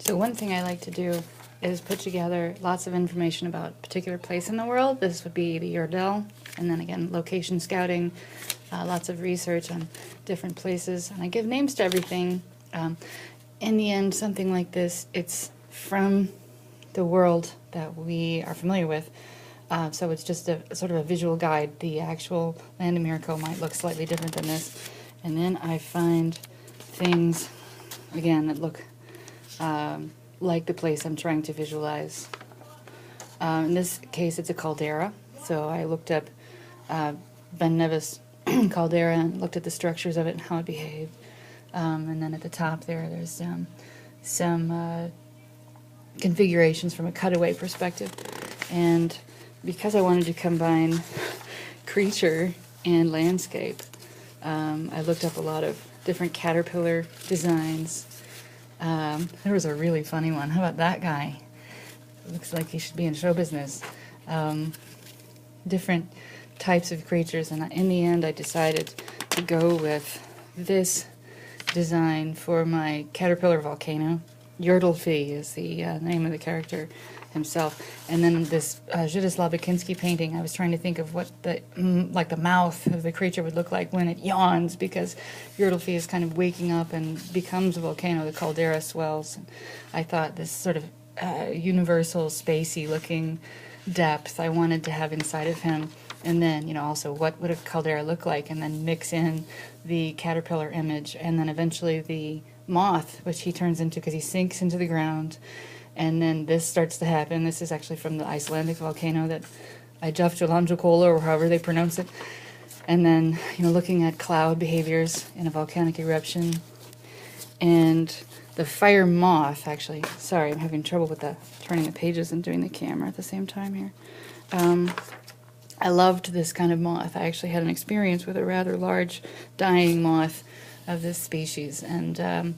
So one thing I like to do is put together lots of information about a particular place in the world. This would be the Yirdil, and then again, location scouting, lots of research on different places, and I give names to everything. In the end, something like this, it's from the world that we are familiar with, so it's just a sort of a visual guide. The actual land of Miracle might look slightly different than this, and then I find things, again, that look like the place I'm trying to visualize. In this case, it's a caldera, so I looked up Ben Nevis caldera and looked at the structures of it and how it behaved. And then at the top there's some configurations from a cutaway perspective. And because I wanted to combine creature and landscape, I looked up a lot of different caterpillar designs. There was a really funny one. How about that guy? Looks like he should be in show business. Different types of creatures, and in the end I decided to go with this design for my caterpillar volcano. Yirdilfi is the name of the character himself. And then this Yirdilfi Bakinski painting, I was trying to think of what the mouth of the creature would look like when it yawns, because Yirdilfi is kind of waking up and becomes a volcano. The caldera swells. And I thought this sort of universal, spacey looking depth I wanted to have inside of him. And then, you know, also what would a caldera look like, and then mix in the caterpillar image, and then eventually the moth, which he turns into because he sinks into the ground. And then this starts to happen. This is actually from the Icelandic volcano that Eyjafjallajökull, or however they pronounce it. And then, you know, looking at cloud behaviors in a volcanic eruption. And the fire moth, actually, sorry, I'm having trouble with the turning the pages and doing the camera at the same time here. I loved this kind of moth. I actually had an experience with a rather large dying moth of this species, and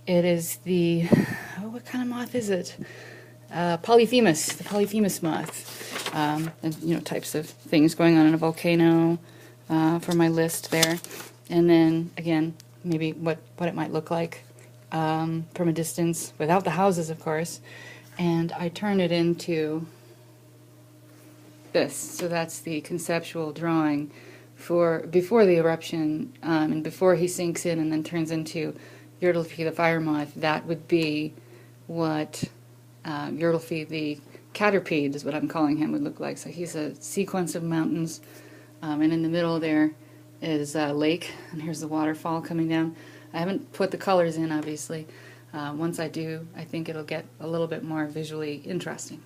it is the, what kind of moth is it? Polyphemus, the Polyphemus moth. And, you know, types of things going on in a volcano for my list there. And then, again, maybe what it might look like from a distance, without the houses, of course. And I turned it into this. So that's the conceptual drawing for before the eruption, and before he sinks in and then turns into Yirdilfi the fire moth. That would be what Yirdilfi the caterpillar is what I'm calling him would look like. So he's a sequence of mountains, and in the middle there is a lake, and here's the waterfall coming down. I haven't put the colors in, obviously. Once I do, I think it'll get a little bit more visually interesting.